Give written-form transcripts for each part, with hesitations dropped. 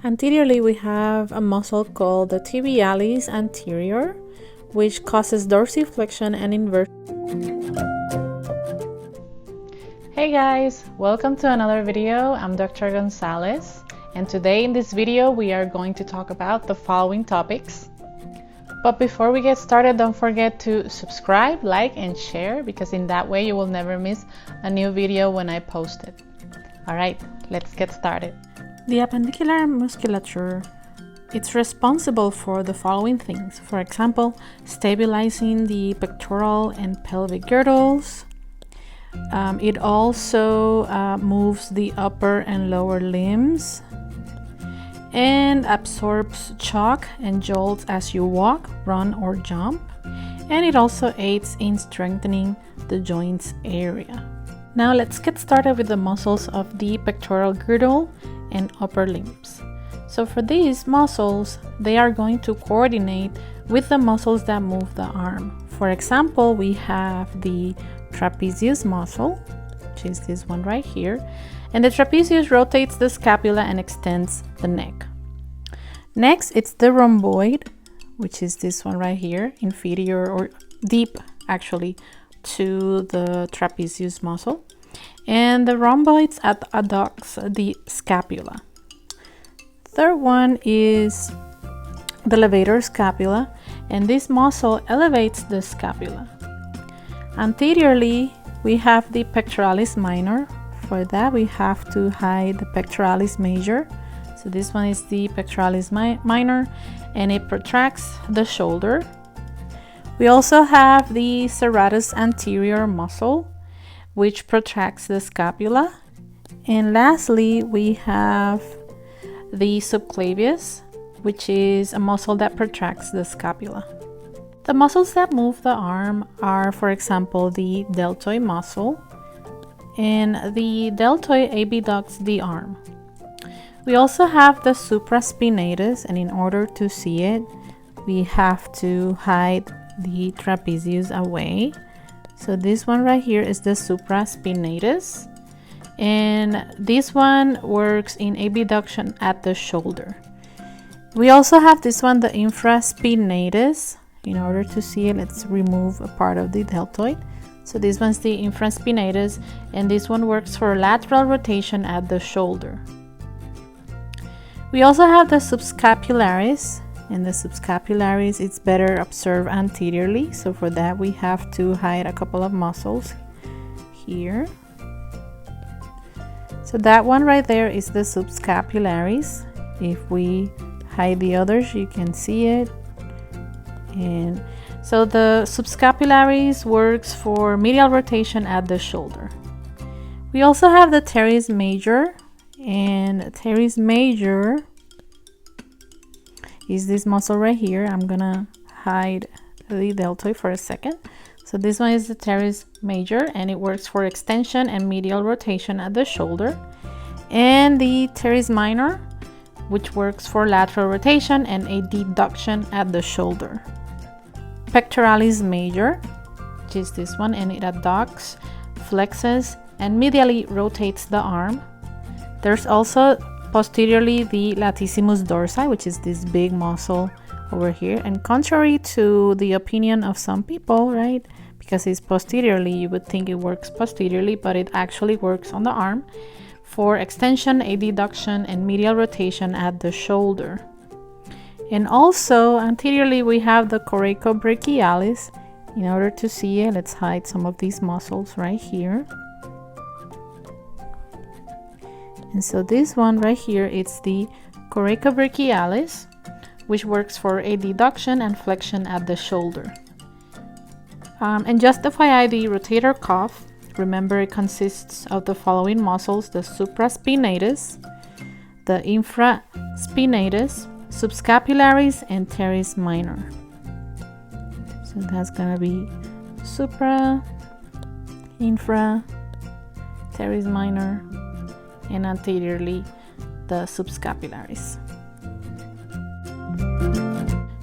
Anteriorly, we have a muscle called the tibialis anterior, which causes dorsiflexion and inversion. Hey guys, welcome to another video. I'm Dr. Gonzalez, and today in this video we are going to talk about the following topics. But before we get started, don't forget to subscribe, like, and share, because in that way you will never miss a new video when I post it. Alright, let's get started. The appendicular musculature, it's responsible for the following things. For example, stabilizing the pectoral and pelvic girdles. It also moves the upper and lower limbs and absorbs shock and jolts as you walk, run, or jump. And it also aids in strengthening the joints area. Now let's get started with the muscles of the pectoral girdle and upper limbs. So for these muscles, they are going to coordinate with the muscles that move the arm. For example, we have the trapezius muscle, which is this one right here, and the trapezius rotates the scapula and extends the neck. Next, it's the rhomboid, which is this one right here, inferior or deep actually to the trapezius muscle. And the rhomboids adducts the scapula. Third one is the levator scapula, and this muscle elevates the scapula. Anteriorly, we have the pectoralis minor. For that, we have to hide the pectoralis major. So this one is the pectoralis minor, and it protracts the shoulder. We also have the serratus anterior muscle, which protracts the scapula. And lastly, we have the subclavius, which is a muscle that protracts the scapula. The muscles that move the arm are, for example, the deltoid muscle, and the deltoid abducts the arm. We also have the supraspinatus, and in order to see it, we have to hide the trapezius away. So this one right here is the supraspinatus, and this one works in abduction at the shoulder. We also have this one, the infraspinatus. In order to see it, let's remove a part of the deltoid. So this one's the infraspinatus, and this one works for lateral rotation at the shoulder. We also have the subscapularis, and the subscapularis, it's better observed anteriorly. So for that, we have to hide a couple of muscles here. So that one right there is the subscapularis. If we hide the others, you can see it. And so the subscapularis works for medial rotation at the shoulder. We also have the teres major, and teres major is this muscle right here. I'm gonna hide the deltoid for a second. So this one is the teres major, and it works for extension and medial rotation at the shoulder. And the teres minor, which works for lateral rotation and a deduction at the shoulder. Pectoralis major, which is this one, and it adducts, flexes, and medially rotates the arm. There's also posteriorly the Latissimus Dorsi, which is this big muscle over here. And contrary to the opinion of some people, right, because it's posteriorly, you would think it works posteriorly, but it actually works on the arm for extension, adduction, and medial rotation at the shoulder. And also anteriorly, we have the coracobrachialis. In order to see it, let's hide some of these muscles right here. And so this one right here, it's the coracobrachialis, which works for a deduction and flexion at the shoulder. And just FYI, the rotator cuff, remember, it consists of the following muscles: the supraspinatus, the infraspinatus, subscapularis, and teres minor. So that's gonna be supra, infra, teres minor, and anteriorly the subscapularis.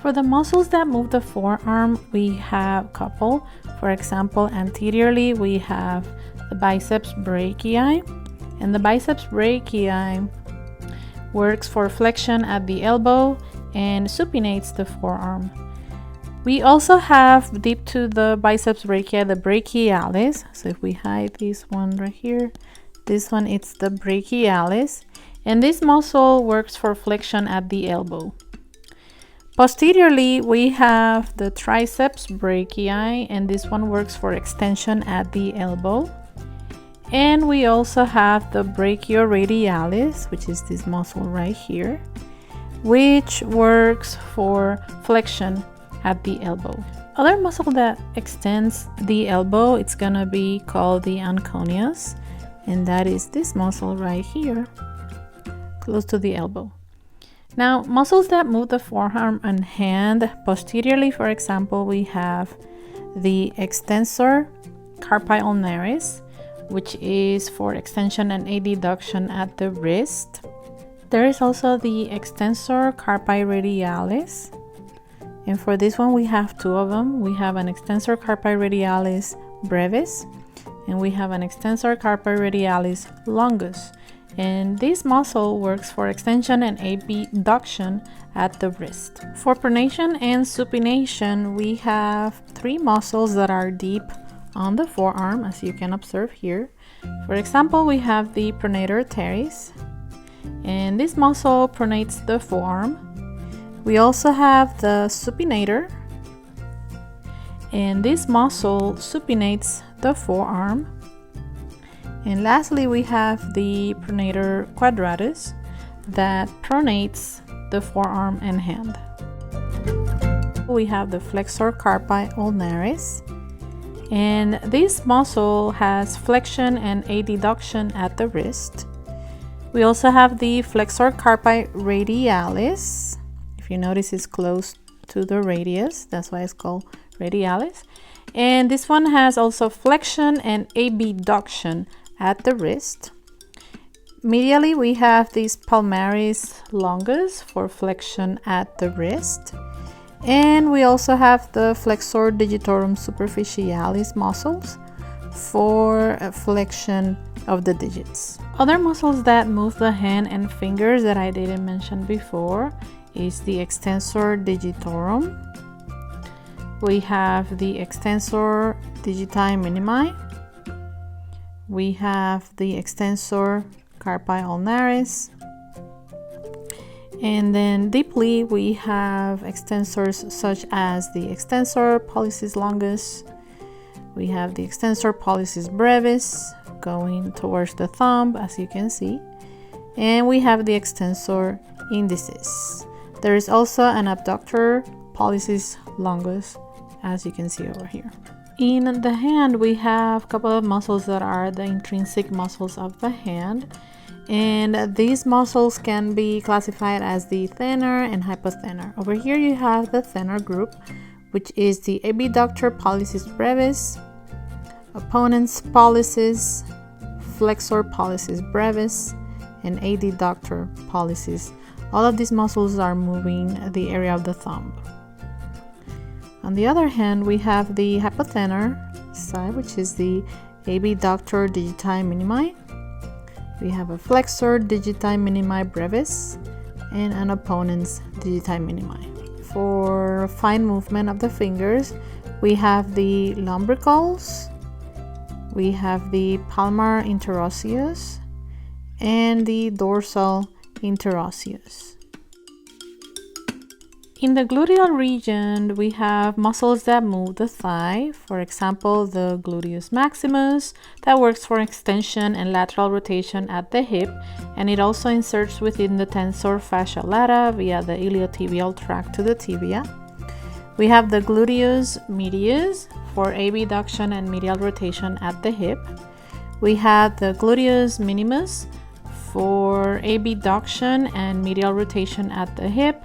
For the muscles that move the forearm, we have a couple. For example, anteriorly we have the biceps brachii, and the biceps brachii works for flexion at the elbow and supinates the forearm. We also have deep to the biceps brachia, the brachialis. So if we hide this one right here, this one, it's the brachialis. And this muscle works for flexion at the elbow. Posteriorly, we have the triceps brachii, and this one works for extension at the elbow. And we also have the brachioradialis, which is this muscle right here, which works for flexion at the elbow. Other muscle that extends the elbow, it's gonna be called the Anconeus, and that is this muscle right here, close to the elbow. Now, muscles that move the forearm and hand posteriorly, for example, we have the extensor carpi ulnaris, which is for extension and adduction at the wrist. There is also the extensor carpi radialis. And for this one, we have two of them. We have an extensor carpi radialis brevis, and we have an extensor carpi radialis longus. And this muscle works for extension and abduction at the wrist. For pronation and supination, we have three muscles that are deep on the forearm, as you can observe here. For example, we have the pronator teres, and this muscle pronates the forearm. We also have the supinator, and this muscle supinates the forearm. And lastly, we have the pronator quadratus that pronates the forearm and hand. We have the flexor carpi ulnaris, and this muscle has flexion and adduction at the wrist. We also have the flexor carpi radialis. If you notice, it's close to the radius, that's why it's called radialis. And this one has also flexion and abduction at the wrist. Medially, we have this Fibularis Longus for flexion at the wrist. And we also have the Flexor Digitorum superficialis muscles for flexion of the digits. Other muscles that move the hand and fingers that I didn't mention before is the Extensor Digitorum. We have the Extensor Digiti Minimi. We have the Extensor Carpi Ulnaris. And then deeply we have extensors such as the Extensor Pollicis Longus. We have the Extensor Pollicis Brevis going towards the thumb, as you can see. And we have the Extensor Indicis. There is also an Abductor Pollicis Longus, as you can see over here. In the hand, we have a couple of muscles that are the intrinsic muscles of the hand. And these muscles can be classified as the thenar and hypothenar. Over here you have the thenar group, which is the abductor pollicis brevis, opponens pollicis, flexor pollicis brevis, and adductor pollicis. All of these muscles are moving the area of the thumb. On the other hand, we have the hypothenar side, which is the abductor digiti minimi. We have a flexor digiti minimi brevis and an opponens digiti minimi. For fine movement of the fingers, we have the lumbricals, we have the palmar interosseous, and the dorsal interosseous. In the gluteal region, we have muscles that move the thigh. For example, the gluteus maximus that works for extension and lateral rotation at the hip, and it also inserts within the tensor fascia lata via the iliotibial tract to the tibia. We have the gluteus medius for abduction and medial rotation at the hip. We have the gluteus minimus for abduction and medial rotation at the hip.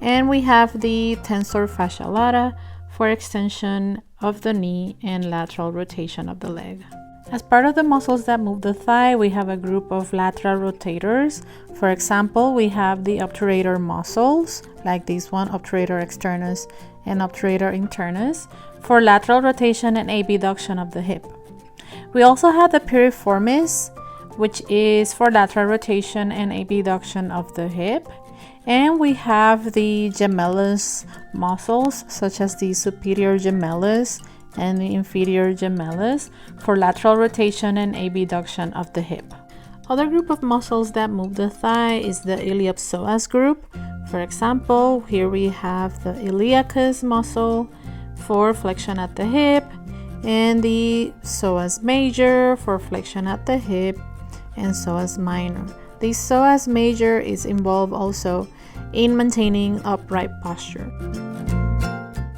And we have the tensor fascia lata for extension of the knee and lateral rotation of the leg. As part of the muscles that move the thigh, we have a group of lateral rotators. For example, we have the obturator muscles, like this one, obturator externus and obturator internus, for lateral rotation and abduction of the hip. We also have the piriformis, which is for lateral rotation and abduction of the hip. And we have the gemellus muscles, such as the superior gemellus and the inferior gemellus, for lateral rotation and abduction of the hip. Other group of muscles that move the thigh is the Iliopsoas group. For example, here we have the iliacus muscle for flexion at the hip, and the psoas major for flexion at the hip, and psoas minor. The psoas major is involved also in maintaining upright posture.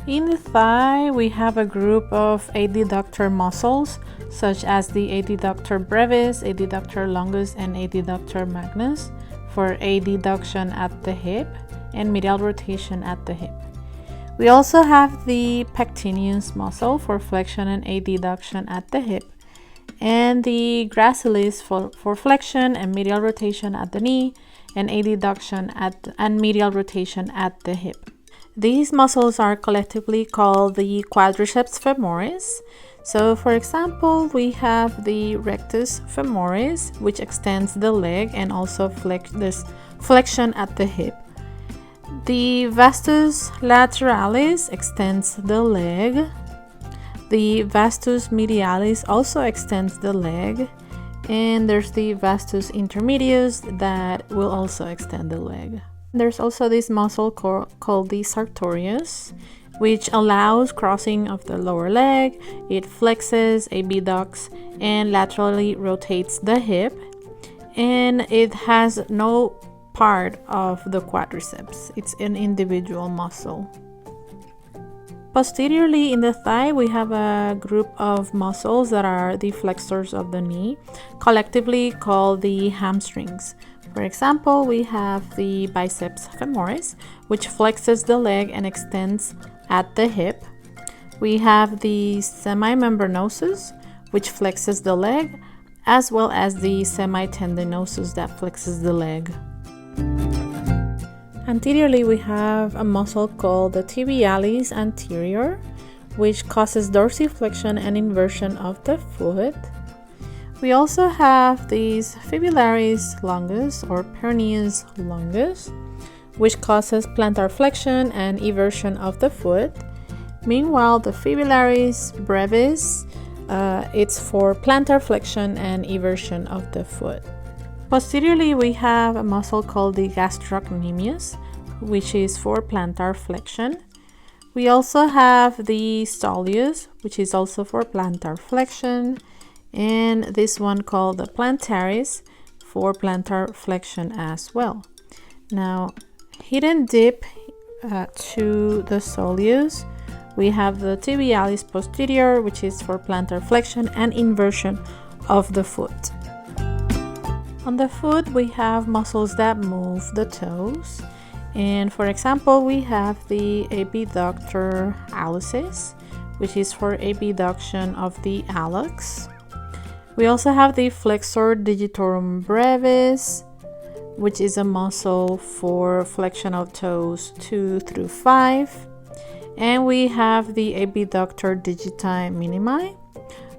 In the thigh, we have a group of adductor muscles, such as the adductor brevis, adductor longus, and adductor magnus for adduction at the hip and medial rotation at the hip. We also have the pectineus muscle for flexion and adduction at the hip, and the gracilis for flexion and medial rotation at the knee, and adduction and medial rotation at the hip. These muscles are collectively called the Quadriceps Femoris. So for example, we have the rectus femoris, which extends the leg and also flexion at the hip. The vastus lateralis extends the leg. The vastus medialis also extends the leg. And there's the vastus intermedius that will also extend the leg. There's also this muscle called the Sartorius, which allows crossing of the lower leg. It flexes, abducts, and laterally rotates the hip. And it has no part of the quadriceps. It's an individual muscle. Posteriorly in the thigh, we have a group of muscles that are the flexors of the knee, collectively called the hamstrings. For example, we have the biceps femoris, which flexes the leg and extends at the hip. We have the semimembranosus, which flexes the leg, as well as the semitendinosus that flexes the leg. Anteriorly, we have a muscle called the tibialis anterior, which causes dorsiflexion and inversion of the foot. We also have these Fibularis Longus or Peroneus longus, which causes plantar flexion and eversion of the foot. Meanwhile, the Fibularis brevis, it's for plantar flexion and eversion of the foot. Posteriorly, we have a muscle called the gastrocnemius, which is for plantar flexion. We also have the soleus, which is also for plantar flexion, and this one called the plantaris for plantar flexion as well. Now, hidden deep to the soleus, we have the tibialis posterior, which is for plantar flexion and inversion of the foot. On the foot, we have muscles that move the toes. And for example, we have the abductor hallucis, which is for abduction of the hallux. We also have the Flexor digitorum brevis, which is a muscle for flexion of toes 2 through 5. And we have the abductor digiti minimi,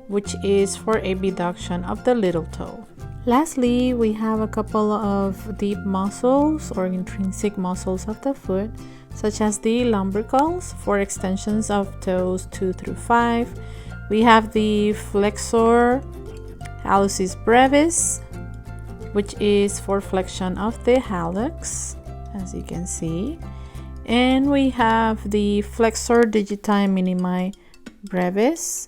which is for abduction of the little toe. Lastly, we have a couple of deep muscles or intrinsic muscles of the foot, such as the lumbricals for extensions of toes 2 through 5. We have the Flexor hallucis brevis, which is for flexion of the hallux, as you can see. And we have the Flexor digiti minimi brevis,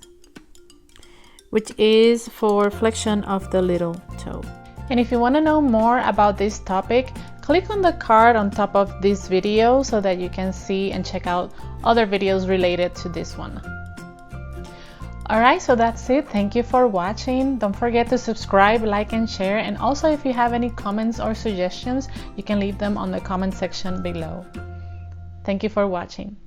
which is for flexion of the little toe. And if you want to know more about this topic, click on the card on top of this video so that you can see and check out other videos related to this one. Alright, so that's it. Thank you for watching. Don't forget to subscribe, like, and share. And also, if you have any comments or suggestions, you can leave them on the comment section below. Thank you for watching.